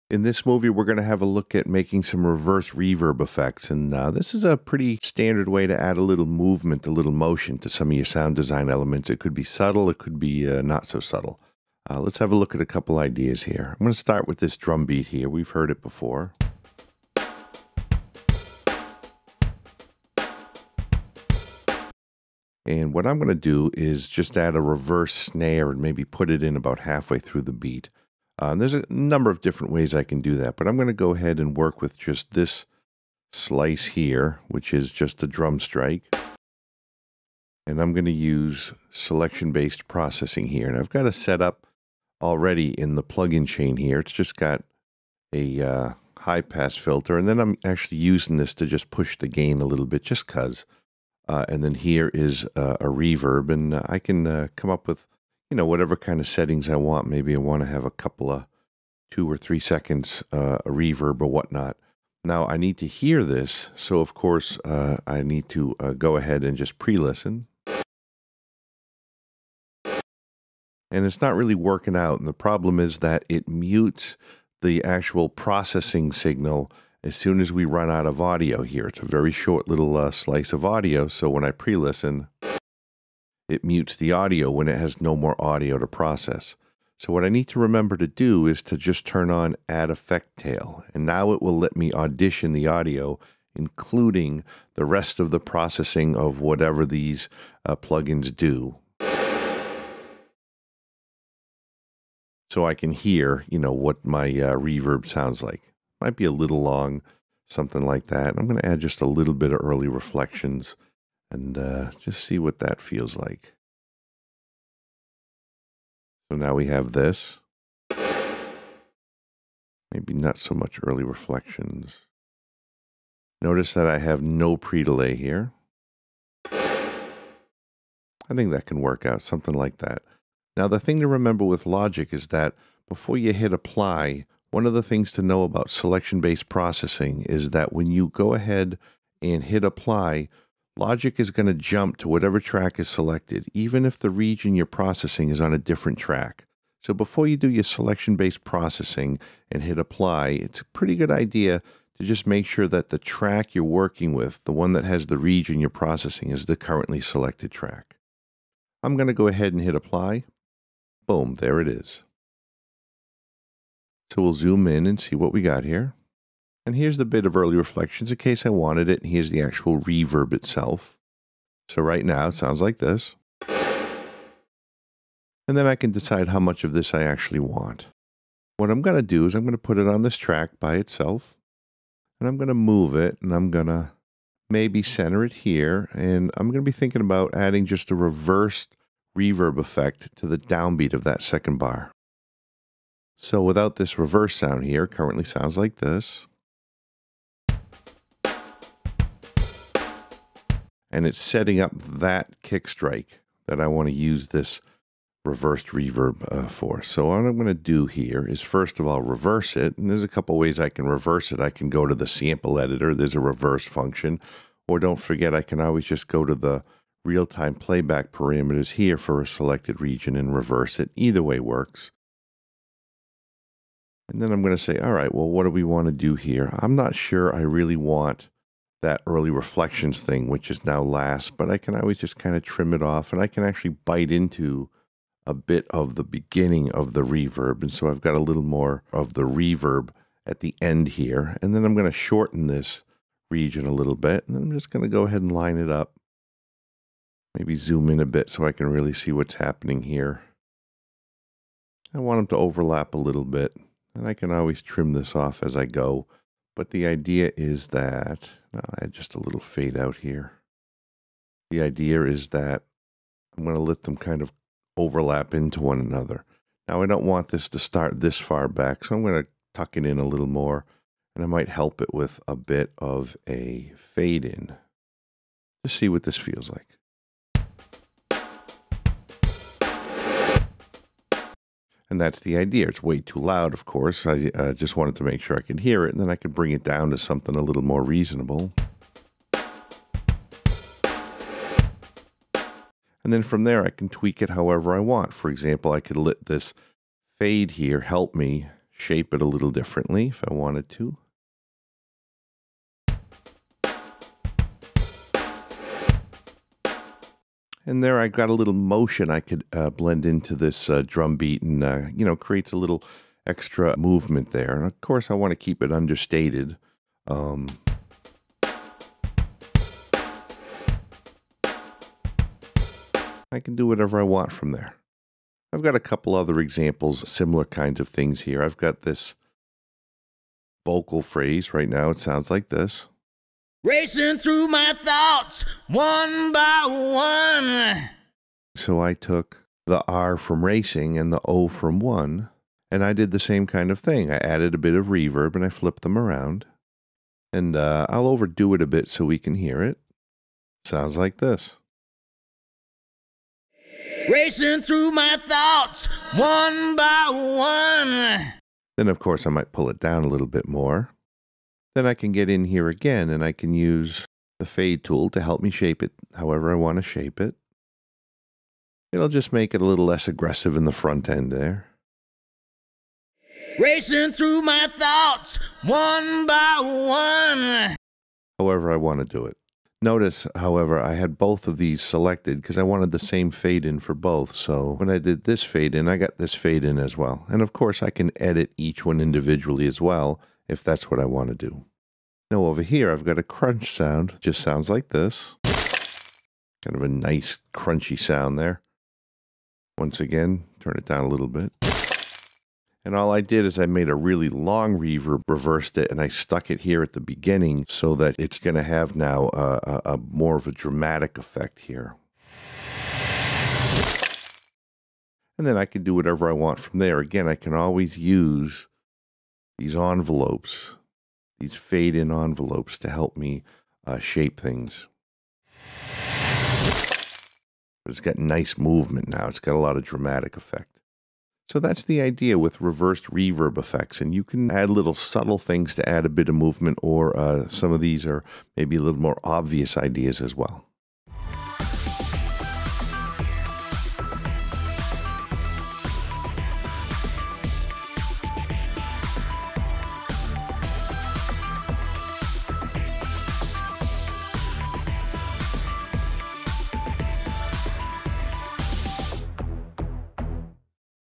In this movie, we're going to have a look at making some reverse reverb effects, and this is a pretty standard way to add a little movement, a little motion to some of your sound design elements. It could be subtle, it could be not so subtle. Let's have a look at a couple ideas here. I'm going to start with this drum beat here. We've heard it before. And what I'm going to do is just add a reverse snare and maybe put it in about halfway through the beat. There's a number of different ways I can do that, but I'm going to go ahead and work with just this slice here, which is just a drum strike. And I'm going to use selection-based processing here. And I've got a setup already in the plugin chain here. It's just got a high-pass filter, and then I'm actually using this to just push the gain a little bit, just because. And then here is a reverb, and I can come up with whatever kind of settings I want. Maybe I want to have a couple of 2 or 3 seconds a reverb or whatnot. Now I need to hear this, so of course I need to go ahead and just pre-listen. And it's not really working out, and the problem is that it mutes the actual processing signal as soon as we run out of audio here. It's a very short little slice of audio, so when I pre-listen, it mutes the audio when it has no more audio to process. So what I need to remember to do is to just turn on Add Effect Tail, and now it will let me audition the audio, including the rest of the processing of whatever these plugins do. So I can hear, what my reverb sounds like. Might be a little long, something like that. I'm going to add just a little bit of early reflections and just see what that feels like. So now we have this. Maybe not so much early reflections. Notice that I have no pre-delay here. I think that can work out, something like that. Now the thing to remember with Logic is that before you hit apply, one of the things to know about selection-based processing is that when you go ahead and hit apply, Logic is going to jump to whatever track is selected, even if the region you're processing is on a different track. So before you do your selection-based processing and hit apply, it's a pretty good idea to just make sure that the track you're working with, the one that has the region you're processing, is the currently selected track. I'm going to go ahead and hit apply. Boom, there it is. So we'll zoom in and see what we got here. And here's the bit of early reflections in case I wanted it. And here's the actual reverb itself. So right now it sounds like this. And then I can decide how much of this I actually want. What I'm going to do is I'm going to put it on this track by itself. And I'm going to move it, and I'm going to maybe center it here. And I'm going to be thinking about adding just a reversed reverb effect to the downbeat of that second bar. So without this reverse sound here, it currently sounds like this. And it's setting up that kick strike that I want to use this reversed reverb for. So what I'm going to do here is first of all reverse it, and there's a couple ways I can reverse it. I can go to the sample editor, there's a reverse function, or don't forget I can always just go to the real-time playback parameters here for a selected region and reverse it. Either way works. And then I'm going to say, all right, well, what do we want to do here? I'm not sure I really want that early reflections thing, which is now last, but I can always just kind of trim it off, and I can actually bite into a bit of the beginning of the reverb. And so I've got a little more of the reverb at the end here. And then I'm going to shorten this region a little bit, and then I'm just going to go ahead and line it up. Maybe zoom in a bit so I can really see what's happening here. I want them to overlap a little bit, and I can always trim this off as I go. But the idea is that, I'll add just a little fade out here. The idea is that I'm going to let them kind of overlap into one another. Now I don't want this to start this far back, so I'm going to tuck it in a little more, and I might help it with a bit of a fade in. Just see what this feels like. And that's the idea. It's way too loud, of course. I just wanted to make sure I could hear it, and then I could bring it down to something a little more reasonable. And then from there, I can tweak it however I want. For example, I could let this fade here help me shape it a little differently if I wanted to. And there I got a little motion I could blend into this drum beat and, creates a little extra movement there. And of course I want to keep it understated. I can do whatever I want from there. I've got a couple other examples, similar kinds of things here. I've got this vocal phrase right now. It sounds like this. Racing through my thoughts, one by one. So I took the R from racing and the O from one, and I did the same kind of thing. I added a bit of reverb and I flipped them around. And I'll overdo it a bit so we can hear it. Sounds like this. Racing through my thoughts, one by one. Then, of course, I might pull it down a little bit more. Then I can get in here again, and I can use the fade tool to help me shape it however I want to shape it. It'll just make it a little less aggressive in the front end there. Racing through my thoughts, one by one. However I want to do it. Notice, however, I had both of these selected because I wanted the same fade in for both. So when I did this fade in, I got this fade in as well. And of course, I can edit each one individually as well if that's what I want to do. Now over here, I've got a crunch sound. It just sounds like this. Kind of a nice crunchy sound there. Once again, turn it down a little bit. And all I did is I made a really long reverb, reversed it, and I stuck it here at the beginning so that it's going to have now a more of a dramatic effect here. And then I can do whatever I want from there. Again, I can always use these envelopes, these fade-in envelopes to help me shape things. But it's got nice movement now. It's got a lot of dramatic effect. So that's the idea with reversed reverb effects, and you can add little subtle things to add a bit of movement, or some of these are maybe a little more obvious ideas as well.